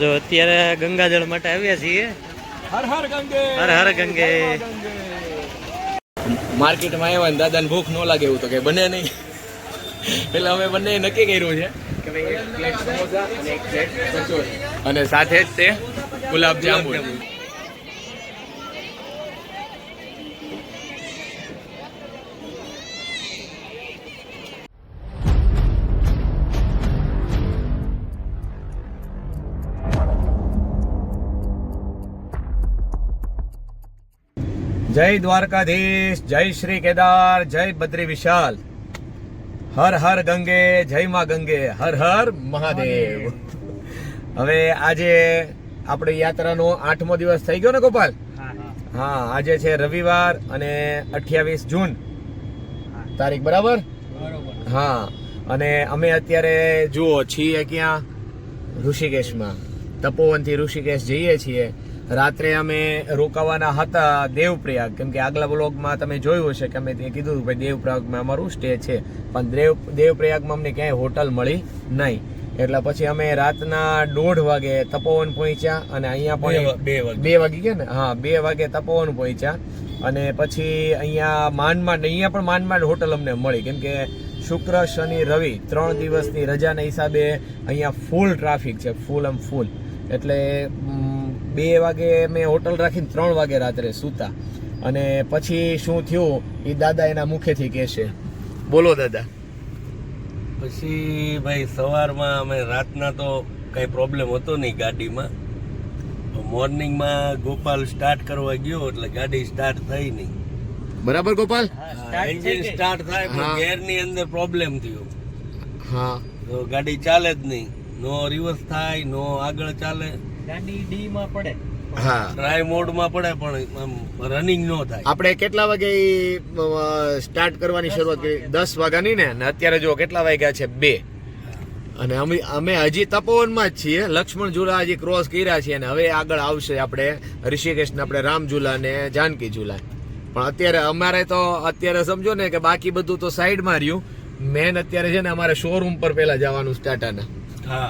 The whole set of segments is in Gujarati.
જો અત્યારે ગંગાજળ માટે આવ્યા છીએ. હર હર ગંગે, હર હર ગંગે. માર્કેટમાં આવ્યા ને દાદાને ભૂખ ન લાગે એવું તો કે બને નહીં. એટલે અમે બંને નક્કી કર્યું છે કે ભાઈ એક પ્લેટ સમોસા અને એક પ્લેટ કચોરી અને સાથે જ તે ગુલાબ જાંબુ. જય દ્વારકાધીશ, જય શ્રી કેદાર, જય બદ્રી વિશાલ, હર હર ગંગે, જય માં ગંગે, હર હર મહાદેવ. હવે આજે આપણી યાત્રાનો 8મો દિવસ થઈ ગયો ને ગોપાલ? હા, આજે છે રવિવાર અને 28 જૂન તારીખ, બરાબર? હા, અને અમે અત્યારે જુઓ છીએ ક્યાં? ઋષિકેશમાં. તપોવનથી ઋષિકેશ જઈએ છીએ. રાત્રે અમે રોકાવાના હતા દેવપ્રયાગ, કેમ કે આગલા બ્લોગમાં તમે જોયું હશે કે અમે ત્યાં કીધું ભાઈ દેવપ્રયાગમાં અમારું સ્ટે છે, પણ દેવપ્રયાગમાં અમને ક્યાંય હોટલ મળી નહીં. એટલે પછી અમે રાતના 1:30 વાગે તપોવન પહોંચ્યા અને અહીંયા પણ 2 વાગે ગયા ને? હા, 2 વાગે તપોવન પહોંચ્યા અને પછી અહીંયા અહીંયા પણ માંડ હોટલ અમને મળી, કેમ કે શુક્ર, શનિ, રવિ 3 દિવસની રજાના હિસાબે અહીંયા ફૂલ ટ્રાફિક છે, ફૂલ. એટલે 2 વાગે મેં હોટલ રાખીને 3 વાગે રાત્રે સૂતા. અને પછી શું થયું એ દાદા એના મુખેથી કહેશે. બોલો દાદા. પછી ભાઈ સવારમાં અમે રાતના તો કઈ પ્રોબ્લેમ હતો નહીં ગાડીમાં. મોર્નિંગમાં ગોપાલ સ્ટાર્ટ કરવા ગયો એટલે ગાડી સ્ટાર્ટ થઈ નહીં. બરાબર ગોપાલ? એન્જિન સ્ટાર્ટ થાય પણ ગેરની અંદર પ્રોબ્લેમ થયો. હા, તો ગાડી ચાલે જ નહીં. નો રિવર્સ થાય, નો આગળ ચાલે, ગાડી ડી માં પડે. હા, ડ્રાઈવ મોડમાં પડે પણ રનિંગ નો થાય. આપણે કેટલા વાગે સ્ટાર્ટ કરવાની શરૂઆત કરી? 10 વાગ્યાની ને? અત્યારે જો કેટલા વાગ્યા છે? 2. અને અમે હજી તપોવનમાં જ છીએ. લક્ષ્મણ ઝૂલા હજી ક્રોસ કર્યા છે અને હવે આગળ આવશે આપણે ઋષિકેશ ને આપણે રામ ઝૂલા ને જાનકી ઝૂલા. પણ અત્યારે અમારે તો અત્યારે સમજો ને કે બાકી બધું તો સાઈડમાં રહ્યું. મેન અત્યારે છે ને અમારે શોરૂમ પર પેલા જવાનું સ્ટાર્ટાના. હા,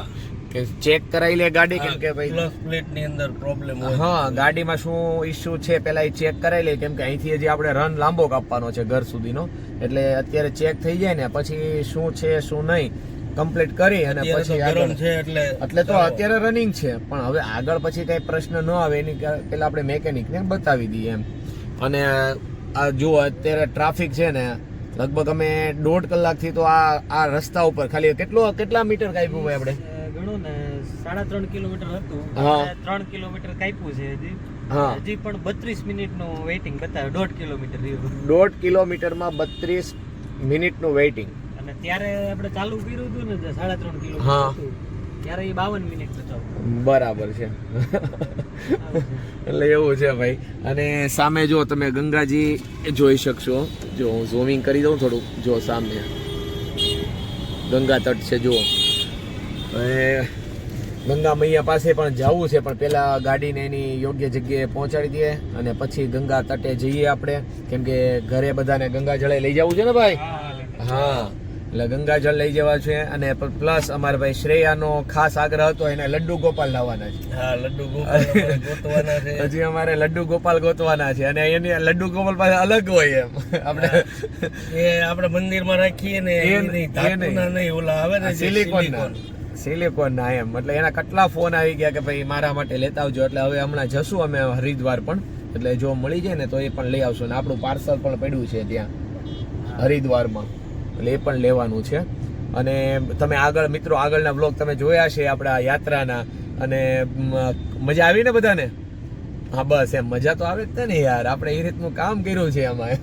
કે ચેક કરાવી લે ગાડી, કેમ કે ભાઈ પ્લસ પ્લેટ ની અંદર પ્રોબ્લેમ હોય. હા, ગાડીમાં શું ઇશ્યુ છે પેલા એ ચેક કરાવી લે, કેમ કે અહીંથી હજી આપણે રન લાંબો કાપવાનો છે ઘર સુધીનો. એટલે અત્યારે ચેક થઈ જાય ને પછી શું છે શું નહીં કમ્પ્લીટ કરી અને પછી આગળ છે એટલે તો અત્યારે રનિંગ છે. પણ હવે આગળ પછી કઈ પ્રશ્ન ન આવે એની પેલા આપણે મેકેનિકને બતાવી દઈએ એમ. અને આ જો અત્યારે ટ્રાફિક છે ને, લગભગ અમે 1.5 કલાકથી તો આ રસ્તા ઉપર ખાલી કેટલા મીટર કાપ્યું ભાઈ આપણે? ગણો ને 3.5 કિલોમીટર હતું. 3 કિલોમીટર કાપ્યું છે હજી. હજી પણ 32 મિનિટનું વેઇટિંગ બતાવે. 1.5 કિલોમીટર. 1.5 કિલોમીટરમાં 32 મિનિટનું વેઇટિંગ. અને ત્યારે આપણે ચાલુ કર્યું હતું ને 3.5 કિલોમીટર હતું, ત્યારે એ 52 મિનિટ બતાવતું. બરાબર છે. એટલે એવું છે ભાઈ. અને સામે જો તમે ગંગાજી જોઈ શકશો. જો હું ઝૂમિંગ કરી દઉં થોડું. જો સામે ગંગા તટ છે. જુઓ, અને ગંગા મૈયા પાસે પણ જવું છે, પણ પેલા ગાડીને એની યોગ્ય જગ્યાએ પહોંચાડી દઈએ અને પછી ગંગા તટે જઈએ આપણે, કેમ કે ઘરે બધાને ગંગાજળે લઈ જવું છે ને ભાઈ. હા, એટલે ગંગાજળ લઈ જવા છે. અને પ્લસ અમારે ભાઈ શ્રેયાનો ખાસ આગ્રહ હતો, એને લડ્ડુ ગોપાલ લાવવાના છે. હા, લડ્ડુ ગોપાલ ગોતવાના છે. હજી અમારે લડ્ડુ ગોપાલ ગોતવાના છે. અને એની લડ્ડુ ગોપાલ પાસે અલગ હોય એમ. આપણે મંદિરમાં રાખીએ ને નહીં, ઓલા આવે ને સિલિકોન ના એમ. એટલે એના કેટલા ફોન આવી ગયા કે ભાઈ મારા માટે લેતા આવજો. એટલે હવે હમણાં જશું અમે હરિદ્વાર પણ. એટલે જો મળી જાય ને તો એ પણ લઈ આવશું. અને આપણું પાર્સલ પણ પડ્યું છે ત્યાં હરિદ્વારમાં, એટલે એ પણ લેવાનું છે. અને તમે મિત્રો આગળના બ્લોગ તમે જોયા છે આપણા યાત્રાના. અને મજા આવી ને બધાને? હા, બસ એમ મજા તો આવે જ ને યાર. આપણે એ રીતનું કામ કર્યું છે આમાં.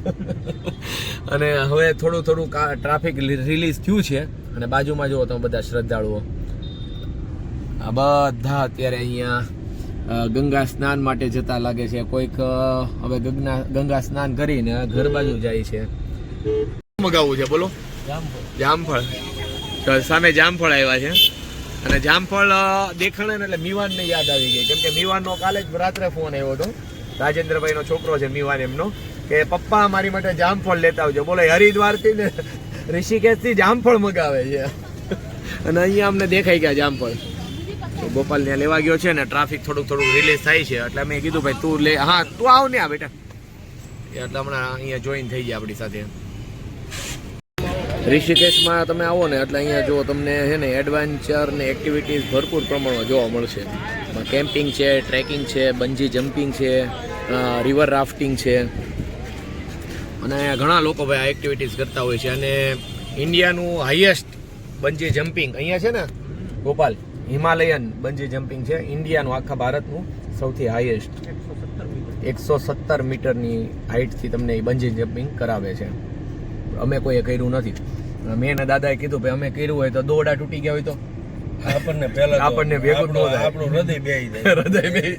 અને હવે થોડું ટ્રાફિક રિલીઝ થયું છે. અને બાજુમાં જુઓ તમે બધા શ્રદ્ધાળુઓ, આ બધા અત્યારે અહીંયા ગંગા સ્નાન માટે જતા લાગે છે. કોઈક હવે ગંગા સ્નાન કરીને ઘર બાજુ જાય છે. મગાવવું છે? બોલો. જામફળ. સામે જામફળ આવ્યા છે. અને જામફળ દેખાણે ને એટલે મીવાનને યાદ આવી ગઈ, કેમ કે મીવાનનો કાલે જ રાત્રે ફોન આવ્યો હતો. રાજેન્દ્રભાઈનો છોકરો છે મીવાન એમનો, કે પપ્પા મારી માટે જામફળ લેતા આવજો. બોલે હરિદ્વારથી ને ઋષિકેશથી જામફળ મગાવે છે. અને અહીંયા અમને દેખાઈ ગયા જામફળ. ગોપાલ ત્યાં લેવા ગયો છે ને ટ્રાફિક થોડુંક રિલીઝ થાય છે એટલે મેં કીધું ભાઈ તું લે, હા તું આવ ને આ બેટા, એટલે હમણાં અહીંયા જોઈન થઈ ગયા આપણી સાથે. ઋષિકેશમાં તમે આવો ને એટલે અહીંયા જો તમને છે ને એડવેન્ચર ને એક્ટિવિટીઝ ભરપૂર પ્રમાણમાં જોવા મળશે. કેમ્પિંગ છે, ટ્રેકિંગ છે, બંજી જમ્પિંગ છે, રિવર રાફ્ટિંગ છે, અને અહીંયા ઘણા લોકો ભાઈ આ એક્ટિવિટીઝ કરતા હોય છે. અને ઇન્ડિયાનું હાઈએસ્ટ બંજી જમ્પિંગ અહીંયા છે ને ગોપાલ, હિમાલયન બંજી જમ્પિંગ છે ઇન્ડિયાનું, આખા ભારતનું સૌથી હાઈએસ્ટ 117 મીટરની હાઈટથી તમને એ બંજી જમ્પિંગ કરાવે છે. અમે કોઈએ કર્યું નથી. મેં ને દાદાએ કીધું ભાઈ અમે કર્યું હોય તો દોરડા તૂટી ગયા હોય તો આપણને પહેલા આપણને ભેગું ન થાય, આપણું હૃદય બેહી જાય. હૃદય બેહી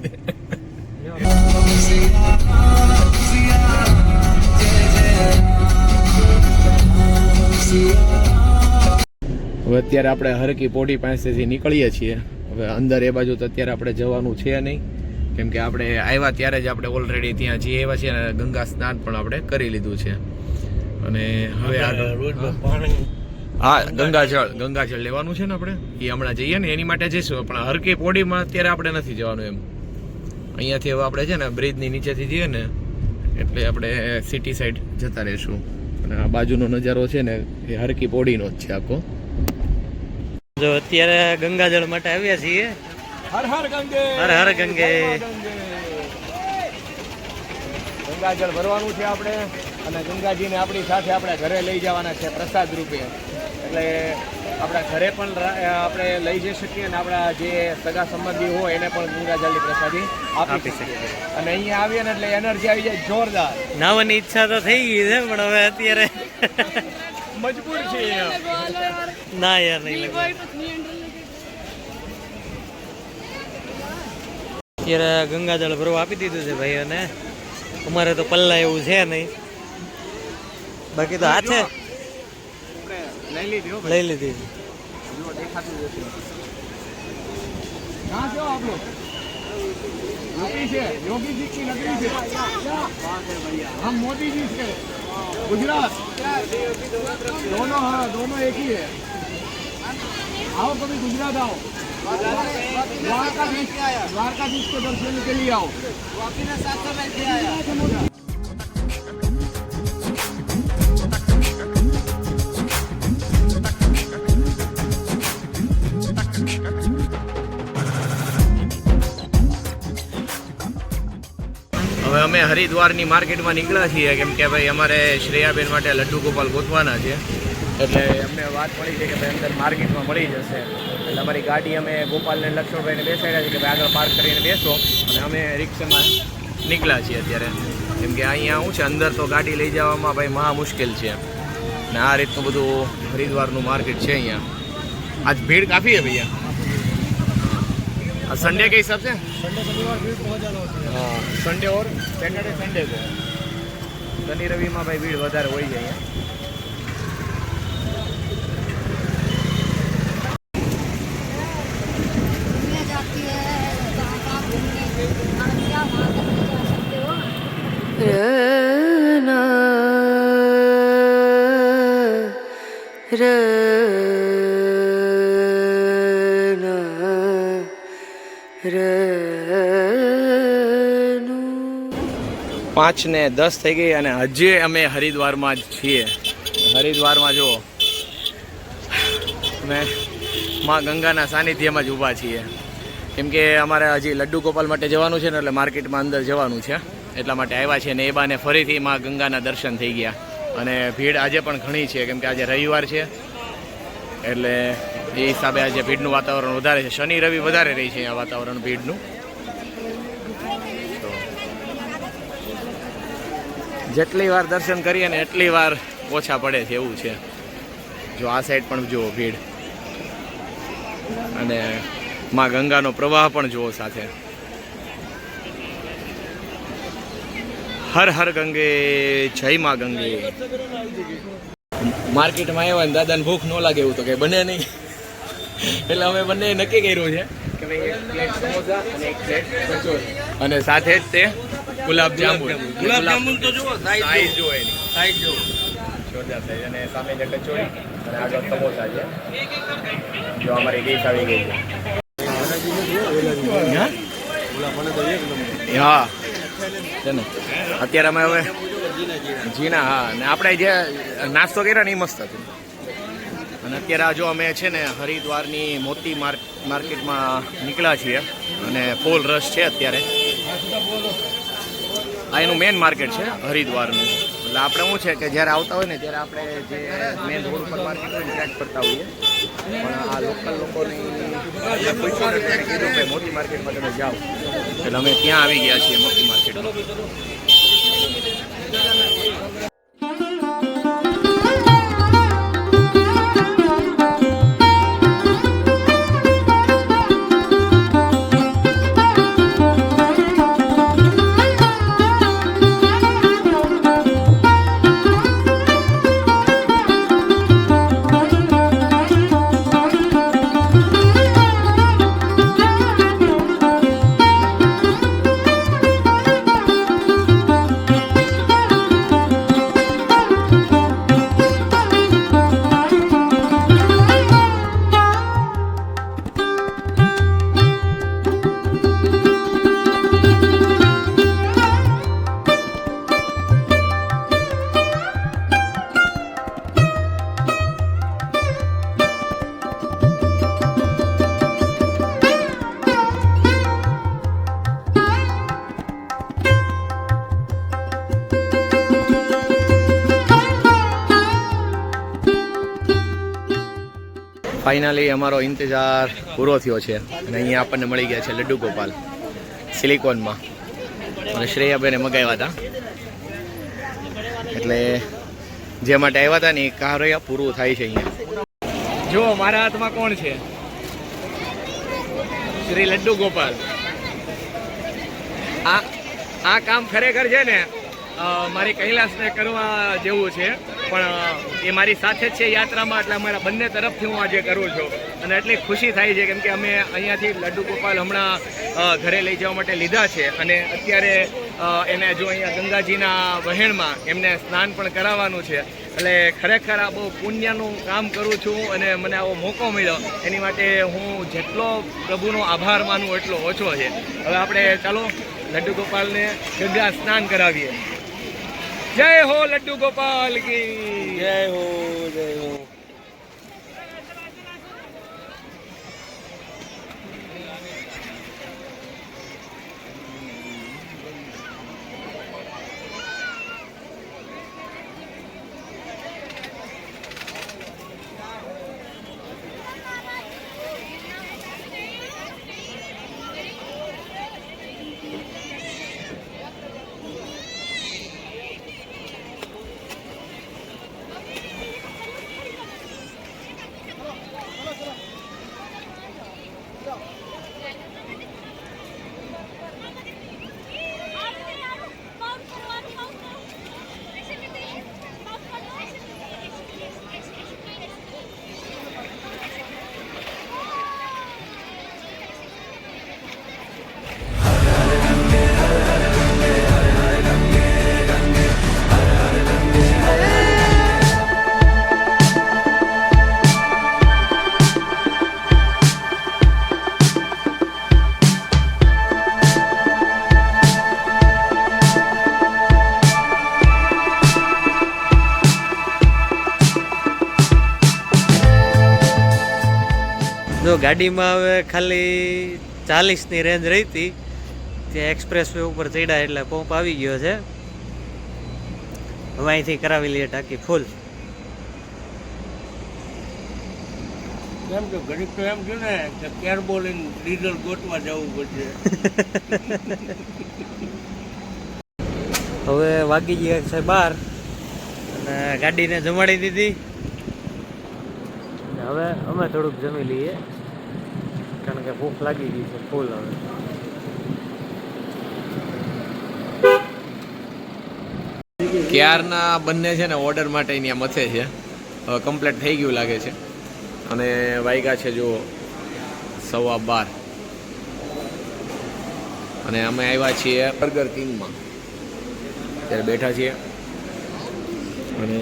હવે અત્યારે આપણે હરકી પોડી પાસેથી નીકળીએ છીએ. હવે અંદર એ બાજુ તો અત્યારે આપણે જવાનું છે નહીં, કેમ કે આપણે આવ્યા ત્યારે જ આપણે ઓલરેડી ત્યાં જઈએ આવ્યા છીએ અને ગંગા સ્નાન પણ આપણે કરી લીધું છે. અને હવે હા ગંગાજળ લેવાનું છે ને આપણે, એ હમણાં જઈએ ને એની માટે જઈશું. પણ હરકી પોડીમાં અત્યારે આપણે નથી જવાનું એમ. અહીંયાથી હવે આપણે છે ને બ્રિજની નીચેથી જઈએ ને એટલે આપણે સિટી સાઈડ જતા રહીશું. અને આ બાજુનો નજારો છે ને એ હરકી પોડીનો જ છે આખો. જો અત્યારે ગંગાજળ માટે આવ્યા છીએ. હર હર ગંગે, હર હર ગંગે. ગંગાજળ ભરવાનું છે આપણે અને ગંગાજીને આપણી સાથે આપણે ઘરે લઈ જવાના છે પ્રસાદ રૂપે. એટલે આપણા ઘરે પણ આપણે લઈ જઈ શકીએ અને આપણા જે સગા સંબંધી હોય એને પણ ગંગાજળની પ્રસાદી આપી શકીએ. અને અહીંયા આવીએ ને એટલે એનર્જી આવી જાય જોરદાર. નાવાની ઈચ્છા તો થઈ ગઈ છે પણ હવે અત્યારે મજબૂર છે ના યાર નહીં લાગે. અત્યારે ગંગાજળ ભરવા આપી દીધું છે ભાઈ, અને અમારે તો પલ્લા એવું છે નહીં, બાકી તો હાથે લઈ લીધી. योगी जी की नगरी से हम मोदी जी से गुजरात दोनों, हाँ दोनों एक ही है. आओ कभी गुजरात आओ, द्वारकाधीश के दर्शन के लिए आओ. હવે અમે હરિદ્વારની માર્કેટમાં નીકળ્યા છીએ, કેમ કે ભાઈ અમારે શ્રેયાબેન માટે લડ્ડુ ગોપાલ ગોતવાના છે. એટલે અમને વાત મળી છે કે ભાઈ અંદર માર્કેટમાં મળી જશે. એટલે અમારી ગાડી અમે ગોપાલને લક્ષ્મણભાઈને બેસાડ્યા છે કે ભાઈ આગળ પાર્ક કરીને બેસો, અને અમે રિક્ષામાં નીકળ્યા છીએ અત્યારે. કેમ કે અહીંયા શું છે, અંદર તો ગાડી લઈ જવામાં ભાઈ મહા મુશ્કેલ છે. અને આ રીતનું બધું હરિદ્વારનું માર્કેટ છે અહીંયા. આજ ભીડ કાફી है भैया. संडे के हिसाब से संडे शनिवार भीड़ बहुत ज़्यादा होती है. हाँ संडे और सैटरडे संडे को शनि रवि में भाई भीड़ વધારે હોય છે અહીંયા. પાંચ ને 10 થઈ ગઈ અને હજી અમે હરિદ્વારમાં જ છીએ. હરિદ્વારમાં જો અમે માં ગંગાના સાનિધ્યમાં જ ઊભા છીએ, કેમ કે અમારે હજી લડ્ડુ ગોપાલ માટે જવાનું છે ને એટલે માર્કેટમાં અંદર જવાનું છે, એટલા માટે આવ્યા છે. ને એ બાને ફરીથી માં ગંગાના દર્શન થઈ ગયા. અને ભીડ આજે પણ ઘણી છે, કેમ કે આજે રવિવાર છે એટલે એ હિસાબે આજે ભીડનું વાતાવરણ વધારે છે. શનિ રવિ વધારે રહી છે અહીંયા વાતાવરણ ભીડનું. જેટલી વાર દર્શન કરીએ ને એટલી વાર ઓછા પડે છે એવું છે. જો આ સાઈડ પણ જુઓ ભીડ, અને માં ગંગાનો પ્રવાહ પણ જુઓ સાથે. હર હર ગંગે, જય માં ગંગે. માર્કેટમાં આવ્યા ને દાદાને ભૂખ ન લાગે એવું તો કંઈ બને નહીં, એટલે અમે બંને નક્કી કર્યું છે કે ભાઈ એક પ્લેટ સમોસા અને એક પ્લેટ કચોરી, અને સાથે જ તે ગુલાબ જાંબુ તો જુઓ સાઈઝ જુઓ એની સાઈઝ જુઓ જોરદાર સાઈઝ. અને સામે જે કચોરી અને આગળ સમોસા છે. જો અમારી ડીશ આવી ગઈ છે. હા છે ને અત્યારે અમે હવે જીના હા ને આપણે જે નાસ્તો કર્યો ને એ મસ્ત હતું. અને અત્યારે જો અમે છે ને હરિદ્વારની મોતી માર્કેટમાં નીકળ્યા છીએ અને ફૂલ રશ છે અત્યારે. આ એનું મેઇન માર્કેટ છે હરિદ્વારનું. એટલે આપણે શું છે કે જ્યારે આવતા હોય ને ત્યારે આપણે જે મેઇન રોડ ઉપર માર્કેટ હોય ને ત્યાં જ ફરતા હોઈએ. પણ આ લોકલ લોકોની પૂછ્યું ને ત્યારે કીધું કે મોતી માર્કેટમાં તમે જાઓ એટલે અમે ત્યાં આવી ગયા છીએ મોતી માર્કેટમાં. ફાઇનલી અમારો ઇંતજાર પૂરો થયો છે અને અહીંયા આપણને મળી ગયા છે લડ્ડુ ગોપાલ સિલિકોનમાં અને શ્રેયાબેને મગાવ્યા હતા. એટલે જે માટે આવ્યા હતા ને એ કાર્ય પૂરું થાય છે અહીંયા. જો મારા હાથમાં કોણ છે? શ્રી લડ્ડુ ગોપાલ. આ કામ ખરેખર છે ને મારી કૈલાસને કરવા જેવું છે, પણ એ મારી સાથે જ છે યાત્રામાં. એટલે અમારા બંને તરફથી હું આજે કરું છું અને એટલી ખુશી થાય છે કેમ કે અમે અહીંયાથી લડ્ડુ ગોપાલ હમણાં ઘરે લઈ જવા માટે લીધા છે અને અત્યારે એને જો અહીંયા ગંગાજીના વહેણમાં એમને સ્નાન પણ કરાવવાનું છે. એટલે ખરેખર આ બહુ પુણ્યનું કામ કરું છું અને મને આવો મોકો મળ્યો એની માટે હું જેટલો પ્રભુનો આભાર માનું એટલો ઓછો છે. હવે આપણે ચાલો લડ્ડુ ગોપાલને ગંગા સ્નાન કરાવીએ. જય હો લડ્ડુ ગોપાલ કી જય હો જય હો. જો ગાડીમાં હવે ખાલી 40ની રેન્જ રહી હતી, ત્યાં એક્સપ્રેસ વે ઉપર ચડ્યા એટલે પંપ આવી ગયો છે. હવે અહીંથી કરાવી લઈએ ટાંકી ફૂલ. એમ કે ઘડીક તો એમ થયું ને કે કેરબોલીન ડીઝલ ગોતવા જવું પડશે. હવે વાગી ગયા છે 12 અને ગાડીને જમાડી દીધી. હવે અમે થોડુંક જમી લઈએ કારણ કે ભૂખ લાગી ગઈ છે ફૂલ. હવે ક્યારના બંને છે ને ઓર્ડર માટે અહીંયા મથે છે. હવે કમ્પ્લીટ થઈ ગયું લાગે છે અને વાગ્યા છે જો 12:15 અને અમે આવ્યા છીએ બર્ગર કિંગમાં. ત્યારે બેઠા છીએ અને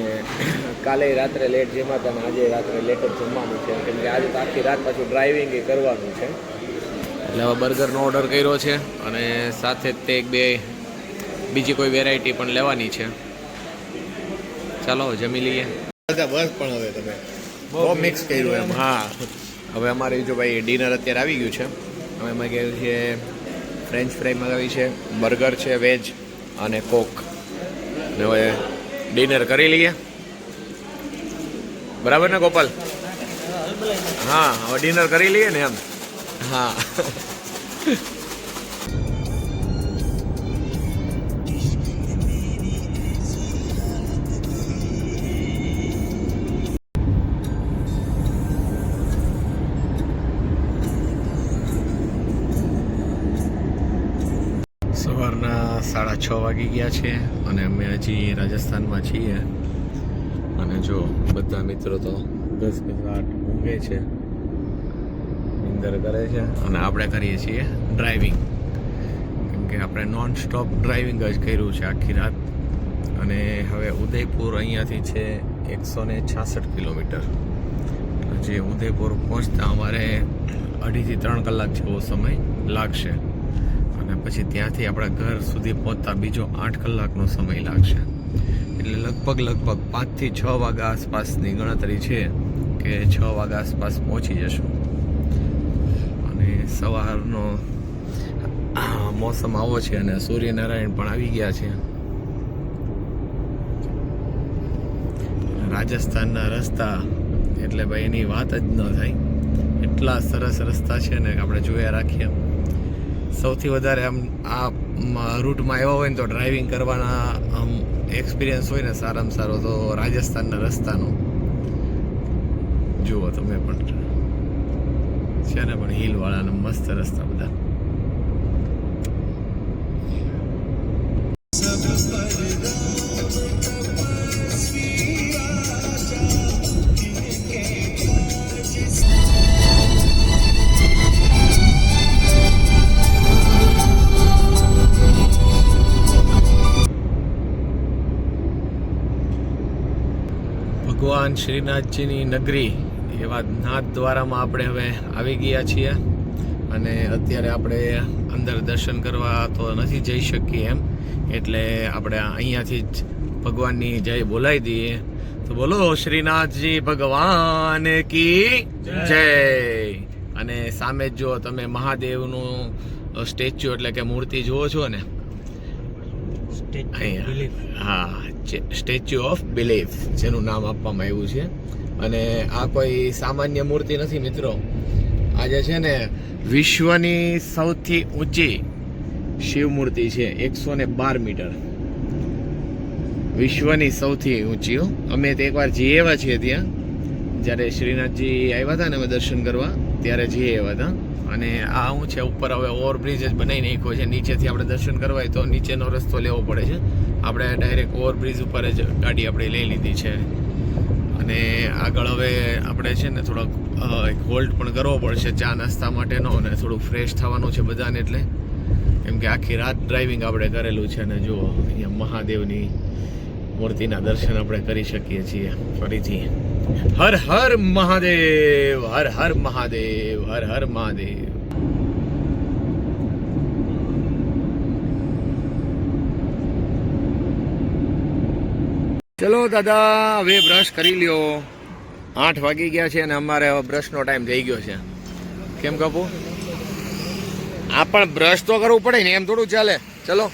કાલે રાત્રે લેટ જમ્યા હતા અને આજે રાત્રે લેટ જ જમવાનું છે કેમ કે આજે તો આખી રાત પાછું ડ્રાઇવિંગ કરવાનું છે. એટલે હવે બર્ગરનો ઓર્ડર કર્યો છે અને સાથે જ તે એક બે બીજી કોઈ વેરાયટી પણ લેવાની છે. ચાલો જમી લઈએ. બસ પણ હવે તમે બહુ મિક્સ કર્યું એમ. હા, હવે અમારે જો ભાઈ ડિનર અત્યારે આવી ગયું છે. અમે મગાવ્યું છે ફ્રેન્ચ ફ્રાઈ મગાવી છે, બર્ગર છે વેજ અને કોક. ને હવે ડિનર કરી લઈએ. બરાબર ને ગોપાલ? હા, હવે ડિનર કરી લઈએ ને એમ. હા. સવારના 6:30 વાગી ગયા છે અને અમે હજી રાજસ્થાનમાં છીએ. અને જો બધા મિત્રો તો ઘસઘસાટ ઊંઘે છે, નીંદર કરે છે અને આપણે કરીએ છીએ ડ્રાઇવિંગ. કેમ કે આપણે નોન સ્ટોપ ડ્રાઇવિંગ જ કર્યું છે આખી રાત. અને હવે ઉદયપુર અહીંયાથી છે 166 કિલોમીટર. જે ઉદયપુર પહોંચતા અમારે 2.5 થી 3 કલાક જેવો સમય લાગશે. અને પછી ત્યાંથી આપણા ઘર સુધી પહોંચતા બીજો 8 કલાકનો સમય લાગશે. એટલે લગભગ 5 થી 6 વાગ્યા આસપાસની ગણતરી છે કે 6 વાગ્યા આસપાસ પહોંચી જશું. અને સવારનો મોસમ આવો છે અને સૂર્યનારાયણ પણ આવી ગયા છે. રાજસ્થાનના રસ્તા એટલે ભાઈ એની વાત જ ન થાય. એટલા સરસ રસ્તા છે ને આપણે જોયા રાખીએ. સૌથી વધારે આમ આ રૂટમાં એવા હોય ને તો ડ્રાઇવિંગ કરવાના એક્સપિરિયન્સ હોય ને સારામાં સારો તો રાજસ્થાનના રસ્તાનો. જુઓ તમે પણ છે ને, પણ હિલવાળાના મસ્ત રસ્તા બધા. ભગવાન શ્રીનાથજીની નગરી એવા નાથ દ્વારામાં આપણે હવે આવી ગયા છીએ. અને અત્યારે આપણે અંદર દર્શન કરવા તો નથી જઈ શકીએ એમ, એટલે આપણે અહીંયાથી જ ભગવાનની જય બોલાવી દઈએ. તો બોલો શ્રીનાથજી ભગવાન કી જય. અને સામે જ જો તમે મહાદેવનું સ્ટેચ્યુ એટલે કે મૂર્તિ જુઓ છો ને, હા, સ્ટેચ્યુ ઓફ બિલીફ જેનું નામ આપવામાં આવ્યું છે. અને આ કોઈ સામાન્ય મૂર્તિ નથી મિત્રો. આજે છે ને વિશ્વની સૌથી ઊંચી શિવ મૂર્તિ છે, 112 મીટર. વિશ્વની સૌથી ઊંચી. અમે તો એકવાર જઈ આવ્યા છીએ ત્યાં, જ્યારે શ્રીનાથજી આવ્યા હતા ને અમે દર્શન કરવા ત્યારે જઈ આવ્યા હતા. અને આ શું છે, ઉપર હવે ઓવરબ્રિજ જ બનાવી નાખ્યો છે. નીચેથી આપણે દર્શન કરવા હોય તો નીચેનો રસ્તો લેવો પડે છે. આપણે ડાયરેક્ટ ઓવરબ્રિજ ઉપર જ ગાડી આપણે લઈ લીધી છે. અને આગળ હવે આપણે છે ને થોડોક એક હોલ્ટ પણ કરવો પડશે ચા નાસ્તા માટેનો, અને થોડુંક ફ્રેશ થવાનું છે બધાને. એટલે કેમ કે આખી રાત ડ્રાઇવિંગ આપણે કરેલું છે. અને જુઓ અહીંયા મહાદેવની મૂર્તિના દર્શન આપણે કરી શકીએ છીએ ફરીથી. હર હર મહાદેવ, હર હર મહાદેવ, હર હર મહાદેવ. ચલો દાદા, હવે બ્રશ કરી લ્યો. 8 વાગી ગયા છે અને અમારે હવે બ્રશનો ટાઈમ થઈ ગયો છે. કેમ કપુ? આ પણ બ્રશ તો કરવું પડે ને, એમ થોડું ચાલે. ચલો,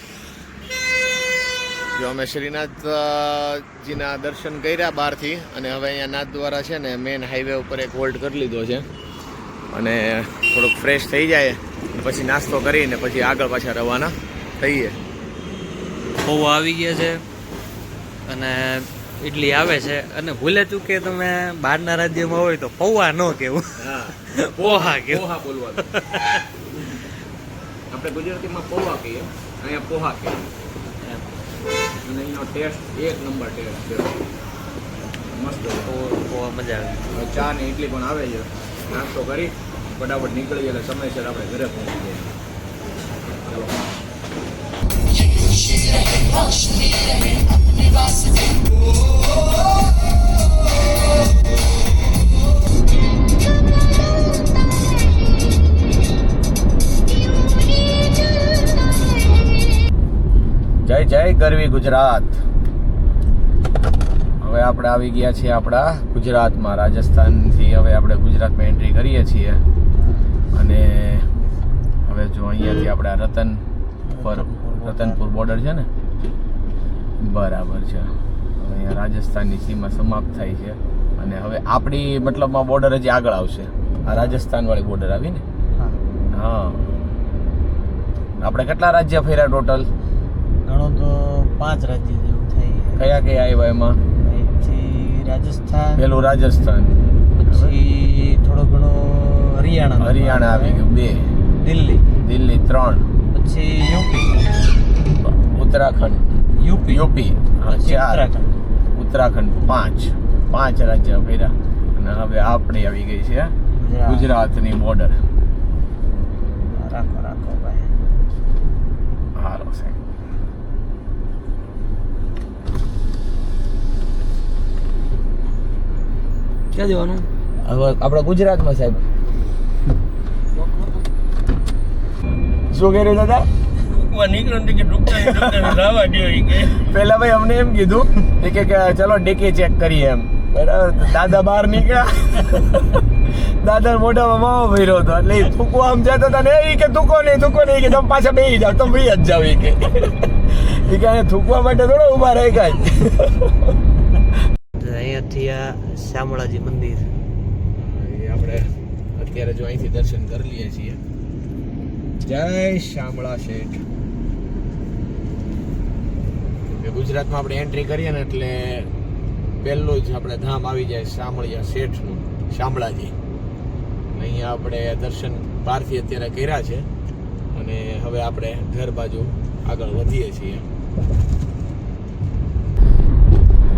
જો અમે શ્રીનાથજીના દર્શન કર્યા બહારથી, અને હવે અહીંયા નાથ દ્વારા છે ને મેઇન હાઈવે ઉપર એક હોલ્ડ કરી લીધો છે. અને થોડુંક ફ્રેશ થઈ જાય પછી નાસ્તો કરીને પછી આગળ પાછા રવાના થઈએ. પૌવા આવી ગયા છે અને ઇડલી આવે છે. અને ભૂલે ચૂકે તમે બહારના રાજ્યમાં હોય તો પૌવા ન કેવું, પોહા કેવું. પોહા બોલવાનું. આપણે ગુજરાતીમાં પૌવા કહીએ, અહીંયા પોહા કહીએ. અને એનો ટેસ્ટ એક નંબર ટેસ્ટ છે, મસ્ત. પોહા મજા આવે. ચા ને ઇડલી પણ આવે છે. નાસ્તો કરી ફટાફટ નીકળી એટલે સમયસર આપણે ઘરે પહોંચી જઈએ. જય ગરવી ગુજરાત. હવે આપણે આવી ગયા છીએ આપણા ગુજરાતમાં. રાજસ્થાનથી હવે આપણે ગુજરાતમાં એન્ટ્રી કરીએ છીએ અને હવે જો અહીંયાથી આપણે રતનપુર બોર્ડર છે ને, બરાબર છે. હવે અહીંયા રાજસ્થાનની સીમા સમાપ્ત થાય છે અને હવે આપણી મતલબમાં બોર્ડર હજી આગળ આવશે. આ રાજસ્થાન વાળી બોર્ડર આવી ને. હા, આપણે કેટલા રાજ્ય ફર્યા ટોટલ? ઘણો તો 5 રાજ્ય જેવું થાય. કયા કયા આવ્યા એમાં? અહીંથી રાજસ્થાન, પેલું રાજસ્થાન, પછી થોડો ઘણો હરિયાણા આવી ગયું 2, દિલ્હી 3, પછી યુપી, ઉત્તરાખંડ, યુપી 4, ઉત્તરાખંડ 5 રાજ્ય ફર્યા અને હવે આપણી આવી ગઈ છે ગુજરાતની બોર્ડર. રાખો ભાઈ. હાલો સાહેબ. ક્યાં જવાનું? હવે આપણા ગુજરાતમાં સાહેબ. શું કર્યું દાદા? પેલા ભાઈ અમને એમ કીધું કે ચલો ડેકી ચેક કરીએ એમ. બરાબર, દાદા બહાર નીકળ્યા. દાદા મોઢામાં માવો ભર્યો હતો એટલે એ થૂકવા આમ જતો હતા ને એ કે થૂકો નહીં કે તમે પાછા બેસી જાઓ, તમે બેસી જ જાવ. એ કે અહીંયા થૂકવા માટે થોડો ઉભા રહે કાંઈ. અહીંયાથી આ શામળાજી મંદિર આપણે અત્યારે જો અહીંથી દર્શન કરી લઈએ છીએ. જય શામળા શેઠ. ગુજરાતમાં આપણે એન્ટ્રી કરીએ ને એટલે પહેલું જ આપણે ધામ આવી જાય શામળિયા શેઠનું, શામળાજી. અહીંયા આપણે દર્શન બહારથી અત્યારે કર્યા છે અને હવે આપણે ઘર બાજુ આગળ વધીએ છીએ.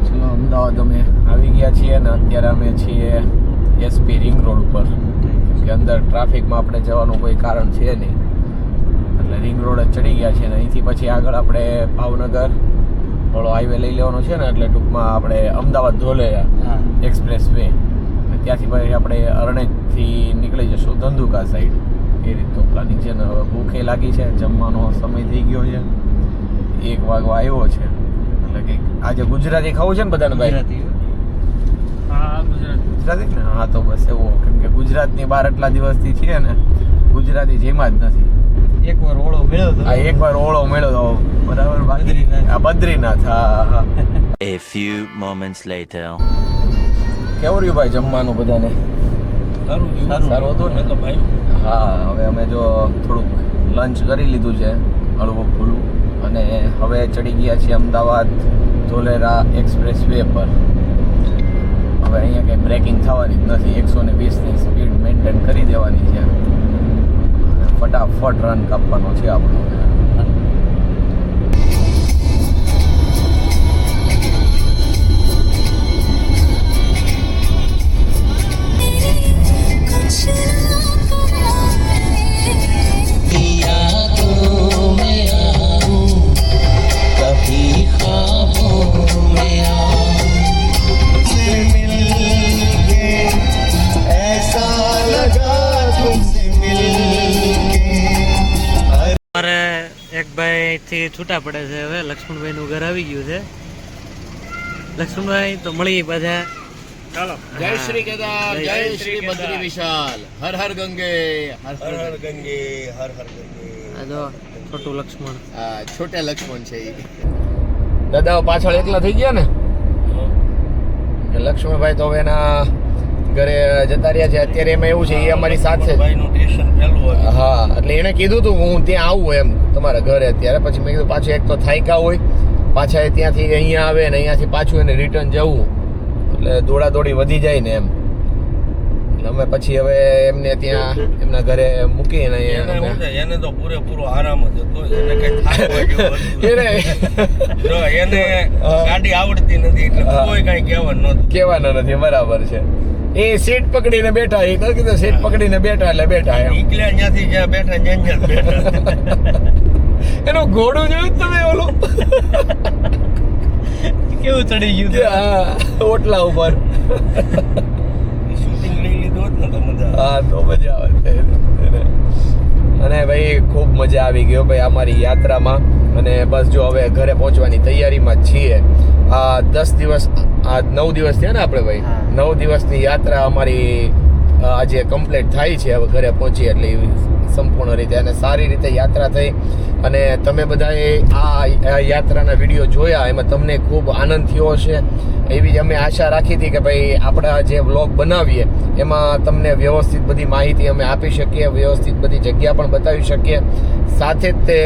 ચલો, અમદાવાદ અમે આવી ગયા છીએ અને અત્યારે અમે છીએ એસપી રિંગ રોડ ઉપર, કે અંદર ટ્રાફિકમાં આપણે જવાનું કોઈ કારણ છે નહીં એટલે રિંગ રોડ જ ચડી ગયા છે. અને અહીંથી પછી આગળ આપણે ભાવનગર થોડો હાઈવે લઈ લેવાનો છે ને એટલે ટૂંકમાં આપણે અમદાવાદ ધોલેરા એક્સપ્રેસ વે, ત્યાંથી પછી આપણે અરણેજથી નીકળી જશું ધંધુકા સાઈડ. એ રીતનું પ્લાનિંગ છે ને. હવે ભૂખે લાગી છે, જમવાનો સમય થઈ ગયો છે, 1 વાગવા આવ્યો છે એટલે કે આજે ગુજરાતી ખાવું છે ને બધાને ભાઈ? ગુજરાતી ને? હા, તો બસ એવું, કેમ કે ગુજરાતની બહાર આટલા દિવસથી છીએ ને, ગુજરાતી જેમાં જ નથી. એકવાર ઓળો મળ્યો તો. હા, એકવાર ઓળો મળ્યો તો બરાબર. બદ્રીનાથ. હા. A few moments later. કેવું રહ્યું ભાઈ જમવાનું બધાને? સારું હતું ને તો ભાઈ? હા, હવે અમે જો થોડુંક લંચ કરી લીધું છે હળવું ફૂલું અને હવે ચડી ગયા છીએ અમદાવાદ ધોલેરા એક્સપ્રેસ વે પર. હવે અહીંયા કંઈ બ્રેકિંગ થવાની જ નથી, 120ની સ્પીડ મેન્ટેન કરી દેવાની છે. ફટાફટ રન કાપવાનો છે આપણો. થી છૂટા પડે છે. હવે લક્ષ્મણભાઈ નું ઘર આવી ગયું છે. લક્ષ્મણભાઈ તો મળી પાછા. ચાલો. જય શ્રી કેદાર, જય શ્રી બદ્રી વિશાલ, હર હર ગંગે, હર હર ગંગે, હર હર ગંગે. આ જો છોટું લક્ષ્મણ. હા, છોટા લક્ષ્મણ છે. દાદા પાછળ એકલા થઈ ગયા ને, લક્ષ્મણભાઈ તો હવે એના ઘરે જતા રહ્યા છે. અત્યારે એમાં એવું છે, એ અમારી સાથે. હા, એટલે એને કીધું તું હું ત્યાં આવું એમ તમારા ઘરે અત્યારે. પછી મેં કીધું પાછું એક તો થાયકા હોય, પાછા ત્યાંથી અહીંયા આવે ને અહીંયાથી પાછું એને રિટર્ન જવું એટલે દોડાદોડી વધી જાય ને એમ. એટલે અમે પછી હવે એમને ત્યાં એમના ઘરે મૂકીને એને તો પૂરેપૂરો આરામ જ હતો. એને કઈ એને ગાડી આવડતી નથી એટલે કોઈ કઈ કહેવાનું નથી. બરાબર છે. એ સીટ પકડીને બેઠા, એ કીધું સીટ પકડીને બેઠા એટલે બેઠા એમ. નીકળ્યા ત્યાંથી જ્યાં બેઠા ત્યાં બેઠા. એનું ઘોડું જોયું તમે? ઓલું કેવું ચડી ગયું? હા, ઓટલા ઉપર. શૂટિંગ લઈ લીધું હોત ને તો મજા. હા, તો મજા આવે. અને ભાઈ ખૂબ મજા આવી ગયો ભાઈ અમારી યાત્રામાં. અને બસ જો હવે ઘરે પહોંચવાની તૈયારીમાં જ છીએ. આ 10 દિવસ, આ 9 દિવસ થયા ને આપણે ભાઈ, હા. 9 દિવસની યાત્રા અમારી આજે કમ્પ્લીટ થાય છે. હવે ઘરે પહોંચીએ એટલે સંપૂર્ણ રીતે અને સારી રીતે યાત્રા થઈ. અને તમે બધાએ આ યાત્રાના વિડીયો જોયા, એમાં તમને ખૂબ આનંદ થયો હશે એવી અમે આશા રાખી હતી કે ભાઈ આપણા જે વ્લોગ બનાવીએ એમાં તમને વ્યવસ્થિત બધી માહિતી અમે આપી શકીએ, વ્યવસ્થિત બધી જગ્યા પણ બતાવી શકીએ. સાથે જ તે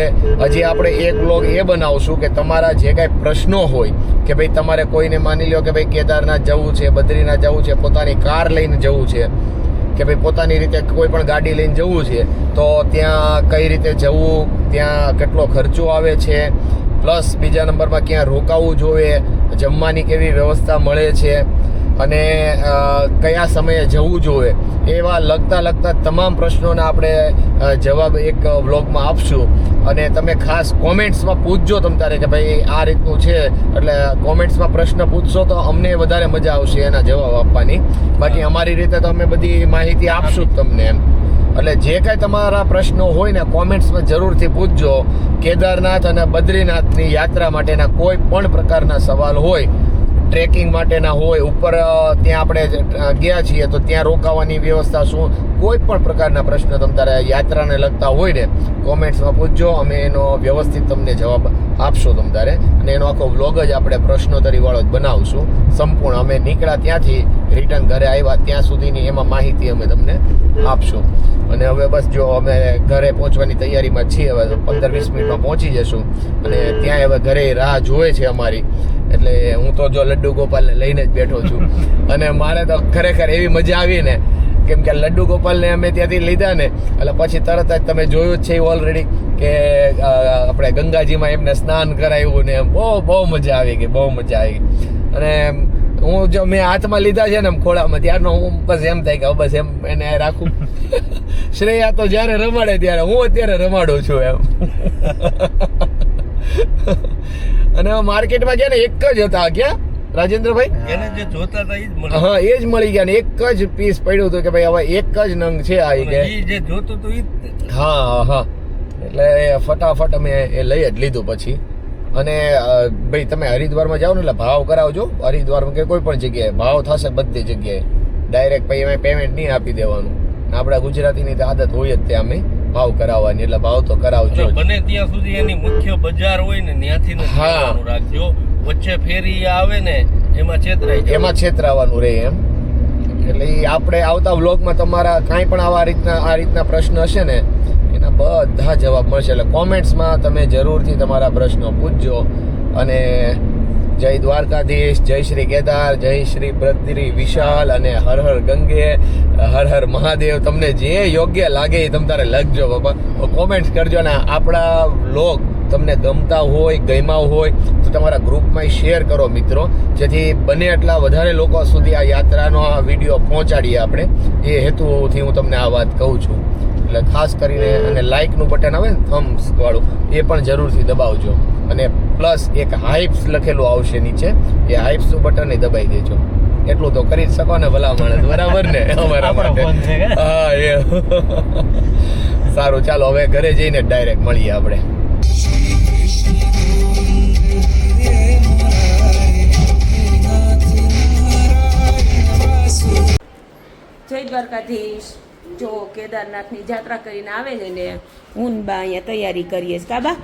હજી આપણે એક વ્લોગ એ બનાવશું કે તમારા જે કાંઈ પ્રશ્નો હોય કે ભાઈ તમારે કોઈને માની લો કે ભાઈ કેદારનાથ જવું છે, બદ્રીનાથ જવું છે, પોતાની કાર લઈને જવું છે કે ભાઈ પોતાની રીતે કોઈ પણ ગાડી લઈને જવું છે, તો ત્યાં કઈ રીતે જવું, ત્યાં કેટલો ખર્ચો આવે છે, પ્લસ બીજા નંબરમાં ક્યાં રોકાવું જોઈએ, જમવાની કેવી વ્યવસ્થા મળે છે અને કયા સમયે જવું જોઈએ, એવા લગતા તમામ પ્રશ્નોના આપણે જવાબ એક વ્લોગમાં આપશું. અને તમે ખાસ કોમેન્ટ્સમાં પૂછજો તમ તારે કે ભાઈ આ રીતનું છે, એટલે કોમેન્ટ્સમાં પ્રશ્ન પૂછશો તો અમને વધારે મજા આવશે એના જવાબ આપવાની. બાકી અમારી રીતે તો અમે બધી માહિતી આપશું જ તમને એમ. એટલે જે કાંઈ તમારા પ્રશ્નો હોય ને કોમેન્ટ્સમાં જરૂરથી પૂછજો. કેદારનાથ અને બદ્રીનાથની યાત્રા માટેના કોઈ પણ પ્રકારના સવાલ હોય, ટ્રેકિંગ માટેના હોય, ઉપર ત્યાં આપણે ગયા છીએ તો ત્યાં રોકાવાની વ્યવસ્થા શું, કોઈ પણ પ્રકારના પ્રશ્ન તમારે યાત્રાને લગતા હોય ને કોમેન્ટ્સમાં પૂછજો. અમે એનો વ્યવસ્થિત તમને જવાબ આપશો તમારે. અને એનો આખો વ્લોગ જ આપણે પ્રશ્નોત્તરીવાળો જ બનાવશું સંપૂર્ણ. અમે નીકળ્યા ત્યાંથી રિટર્ન ઘરે આવ્યા ત્યાં સુધીની એમાં માહિતી અમે તમને આપશું. અને હવે બસ જો અમે ઘરે પહોંચવાની તૈયારીમાં છીએ. હવે 15-20 મિનિટમાં પહોંચી જશું અને ત્યાં હવે ઘરે રાહ જોવે છે અમારી. એટલે હું તો જો લડ્ડુ ગોપાલને લઈને જ બેઠો છું. અને મારે તો ખરેખર એવી મજા આવી ને, કેમ કે લડ્ડુ ગોપાલને અમે ત્યાંથી લીધા ને એટલે પછી તરત જ તમે જોયું જ છે ઓલરેડી કે આપણે ગંગાજીમાં એમને સ્નાન કરાવ્યું ને એમ બહુ મજા આવી ગઈ, બહુ મજા આવી. અને હું જો મેં હાથમાં લીધા છે ને એમ ખોળામાં, ત્યારનો હું બસ એમ થાય કે બસ એમ એને રાખું. શ્રેયા તો જ્યારે રમાડે ત્યારે હું અત્યારે રમાડું છું એમ. અને માર્કેટમાં ગયા ને એક જ હતા, ક્યાં રાજેન્દ્રભાઈ એને જે જોતા હતા ઈ જ મળ્યું. હા એ જ મળી ગયા ને એક જ પીસ પડ્યું હતું કે ભાઈ હવે એક જ નંગ છે આ કે ઈ જે જોતું હતું ઈ જ તે. હા એટલે ફટાફટ અમે એ લઈ જ લીધું પછી. અને ભાઈ તમે હરિદ્વારમાં જાઓ ને એટલે ભાવ કરાવજો. હરિદ્વારમાં કે કોઈ પણ જગ્યાએ ભાવ થશે બધી જગ્યાએ. ડાયરેક્ટ પછી એમાં પેમેન્ટ નહીં આપી દેવાનું. આપણા ગુજરાતીની તો આદત હોય જ ત્યાં અમે ભાવ કરાવવાની, એટલે ભાવ તો કરાવજો જ. બને ત્યાં સુધી એની મુખ્ય બજાર હોય ને ત્યાંથી જ લેવાનું રાખજો. વચ્ચે ફેરી આવે ને એમાં છેતરાઈ જાય. એમાં છેતરાવાનું રહે એમ. એટલે ઈ આપણે આવતા વ્લોગમાં તમારા કાંઈ પણ આ રીતના પ્રશ્ન હશે ને એના બધા જવાબ મળશે. એટલે કોમેન્ટ્સમાં તમે જરૂરથી તમારા પ્રશ્નો પૂછજો. અને જય દ્વારકાધીશ, જય શ્રી કેદાર, જય શ્રી બદ્રી વિશાલ અને હર હર ગંગે, હર હર મહાદેવ. તમને જે યોગ્ય લાગે એ તમારે લખજો બાપા, કોમેન્ટ્સ કરજો. ને આપણા વ્લોગ તમને ગમતા હોય, ગમ્યા હોય તો તમારા ગ્રુપમાં શેર કરો મિત્રો, જેથી બને એટલા વધારે લોકો સુધી આ યાત્રાનો આ વિડીયો પહોંચાડીએ આપણે. એ હેતુથી હું તમને આ વાત કહું છું. એટલે ખાસ કરીને અને લાઇકનું બટન આવે ને થમ્સ વાળું એ પણ જરૂરથી દબાવજો. અને પ્લસ એક હાઇપ્સ લખેલું આવશે નીચે, એ હાઇપ્સનું બટન એ દબાઈ દેજો. એટલું તો કરી જ શકો ને ભલા માણસ, બરાબર ને અમારા માટે. હા એ સારું, ચાલો હવે ઘરે જઈને ડાયરેક્ટ મળીએ આપણે. જય દ્વારકાધીશ. જો કેદારનાથની યાત્રા કરીને આવે છે ને હું ને બા અહીંયા તૈયારી કરીએ છીએ. કાબા?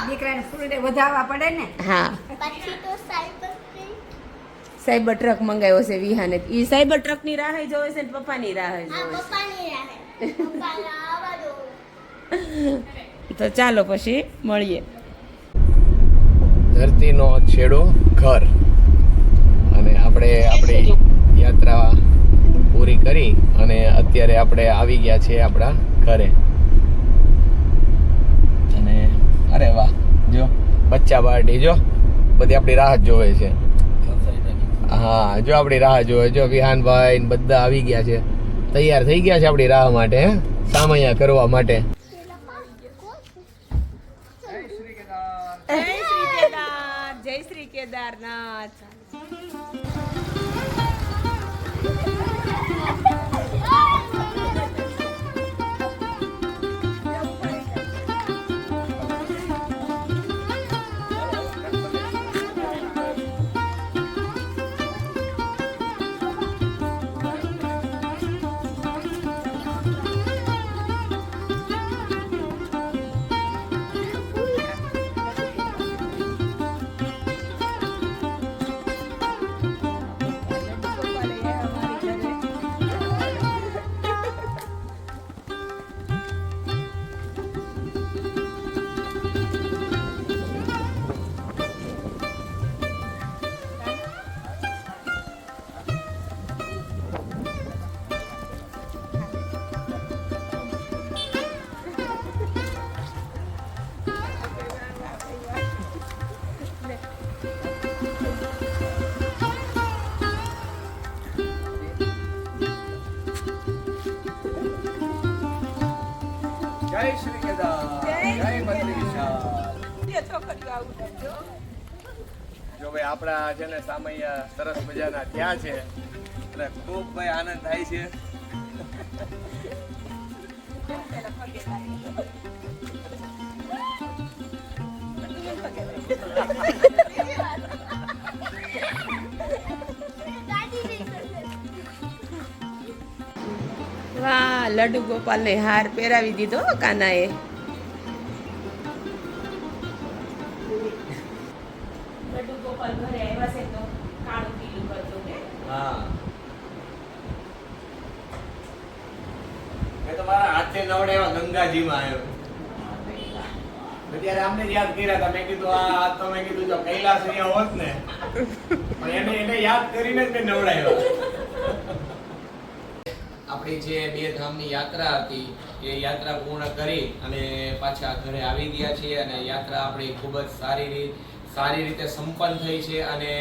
દીકરાને ફૂલ ડે વધારવા પડે ને. હા, પછી તો સાયબર ટ્રક મંગાવ્યો છે વિહાને. ઈ સાયબર ટ્રક ની રાહ જોવે છે ને પપ્પાની રાહ જોવે છે. તો ચાલો પછી મળીએ. ધરતીનો છેડો ઘર. અને આપણે આપણી યાત્રા પૂરી કરી અને અત્યારે આપણે આવી ગયા છીએ આપણા ઘરે. અને અરે વાહ, જો બચ્ચા પાર્ટી જો બધી આપણી રાહ જોવે છે. હા જો આપણી રાહ જોવે, જો વિહાનભાઈ ને બધા આવી ગયા છે, તૈયાર થઈ ગયા છે આપણી રાહ માટે, સામૈયા કરવા માટે. જય શ્રી કેદારનાથ. શ્રી કેદાર જય બદ્રી વિશાલ. છોકરીઓ આવું કરજો. જો ભાઈ આપણા છે ને સામૈયા સરસ મજાના થયા છે એટલે ખૂબ ભાઈ આનંદ થાય છે. વાહ, લડ્ડુ ગોપાલને હાર પહેરાવી દીધો હો કાનાએ. લડ્ડુ ગોપાલ ઘરે આવ્યા છે તો કાળું પીલું કરજો કે. હા મેં તો મારા હાથે નવડાવ્યા ગંગાજીમાં આવ્યો ત્યારે આમને યાદ કર્યા હતા. મેં કીધું આ તો મેં કીધું જો કૈલાસ અહીંયા હોત ને પણ એને યાદ કરીને જ મેં નવડાવ્યા. આપણી જે 2 ધામની યાત્રા હતી એ યાત્રા પૂર્ણ કરી અને પાછા ઘરે આવી ગયા છીએ અને યાત્રા આપણી ખૂબ જ સારી રીતે સંપન્ન થઈ છે અને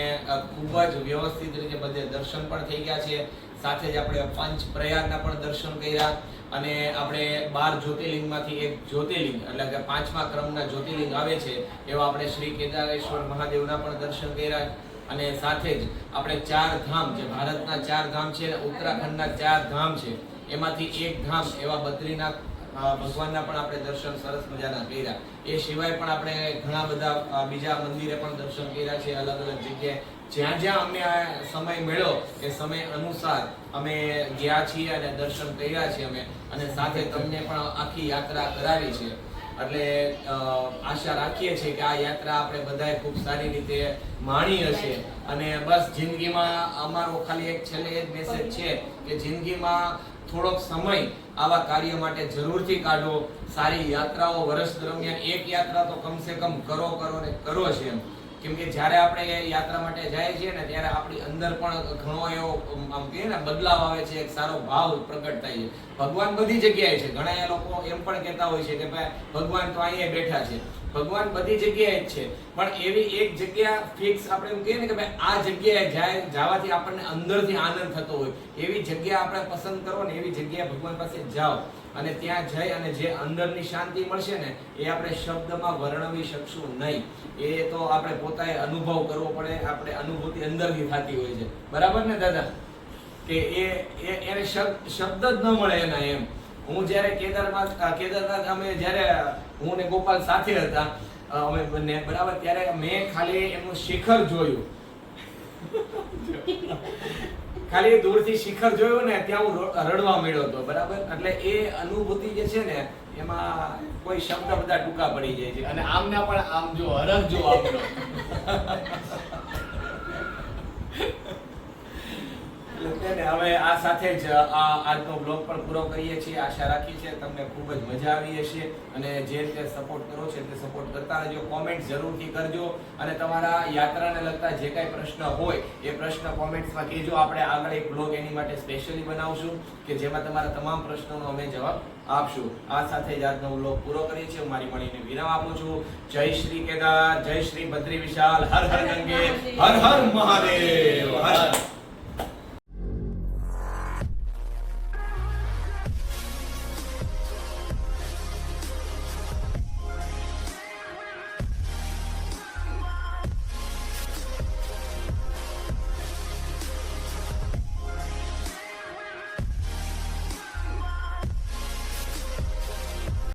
ખૂબ જ વ્યવસ્થિત રીતે બધે દર્શન પણ થઈ ગયા છે. સાથે જ આપણે પંચ પ્રયાગના પણ દર્શન કર્યા અને આપણે 12 જ્યોતિર્લિંગમાંથી એક જ્યોતિર્લિંગ એટલે કે 5મા ક્રમના જ્યોતિર્લિંગ આવે છે એવા આપણે શ્રી કેદારેશ્વર મહાદેવના પણ દર્શન કર્યા અને સાથે જ આપણે 4 ધામ જે ભારતના 4 ધામ છે અને ઉત્તરાખંડના 4 ધામ છે એમાંથી એક ધામ એવા બદ્રીનાથ ભગવાનના પણ આપણે દર્શન સરસ મજાના કર્યા. એ સિવાય પણ આપણે ઘણા બધા બીજા મંદિરે પણ દર્શન કર્યા છે અલગ અલગ જગ્યાએ. જ્યાં જ્યાં અમને આ સમય મળ્યો એ સમય અનુસાર અમે ગયા છીએ અને દર્શન કર્યા છે અમે અને સાથે તમને પણ આખી યાત્રા કરાવી છે. એટલે આશા રાખીએ છીએ કે આ યાત્રા આપણે બધાએ ખૂબ સારી રીતે માણી હશે અને બસ જિંદગીમાં અમારો ખાલી એક છેલ્લે એક મેસેજ છે કે જિંદગીમાં થોડોક સમય આવા કાર્ય માટે જરૂરથી કાઢો. સારી યાત્રાઓ વર્ષ દરમિયાન એક યાત્રા તો કમસે કમ કરો ને કરો છે એમ. કેમ કે જ્યારે આપણે યાત્રા માટે જાય છીએ ને ત્યારે આપણી અંદર પણ ઘણો એવો આમ કહીએ ને બદલાવ આવે છે, એક સારો ભાવ પ્રગટ થાય છે. ભગવાન બધી જગ્યાએ છે. ઘણા લોકો એમ પણ કહેતા હોય છે કે ભાઈ ભગવાન તો અહીંયા બેઠા છે. ભગવાન બધી જગ્યાએ જ છે પણ એવી એક જગ્યા ફિક્સ આપણે એમ કહીએ ને કે ભાઈ આ જગ્યાએ જવાથી આપણને અંદરથી આનંદ થતો હોય એવી જગ્યા આપણે પસંદ કરો ને એવી જગ્યાએ ભગવાન પાસે જાઓ અને ત્યાં જઈ અને જે અંદરની શાંતિ મળશે ને એ આપણે શબ્દમાં વર્ણવી શકશું નહીં. એ તો આપણે પોતાએ અનુભવ કરવો પડે. આપણે અનુભૂતિ અંદરથી થતી હોય છે. બરાબર ને દાદા? કે એને શબ્દ જ ન મળે એના એમ. હું જ્યારે કેદારનાથ અમે જ્યારે હું ને ગોપાલ સાથે હતા અમે બંને બરાબર ત્યારે મેં ખાલી એમનું શિખર જોયું. ખાલી દૂરથી શિખર જોયું ને ત્યાં હું રડવા મળ્યો હતો. બરાબર? એટલે એ અનુભૂતિ જે છે ને એમાં કોઈ શબ્દ બધા ટૂંકા પડી જાય છે. અને આમના પણ આમ જો હરખ જો આપણો હવે આ સાથે જ આજનો બ્લોગ પણ પૂરો કરીએ છીએ. આશા રાખીએ છીએ તમને ખૂબ જ મજા આવી હશે અને જે રીતે સપોર્ટ કરો છો તે સપોર્ટ કરતા રહેજો. કોમેન્ટ જરૂરથી કરજો અને તમારા યાત્રાને લગતા જે કાંઈ પ્રશ્ન હોય એ પ્રશ્ન કોમેન્ટ્સમાં કહેજો. આપણે આગળ એક બ્લોગ એની માટે સ્પેશિયલી બનાવશું કે જેમાં તમારા તમામ પ્રશ્નોનો અમે જવાબ આપશું. આ સાથે જ આજનો બ્લોગ પૂરો કરીએ છીએ. મારી મળીને વિરામ આપું છું. જય શ્રી કેદાર, જય શ્રી બદ્રી વિશાલ, હર હર ગંગે, હર હર મહાદેવ, હર હર.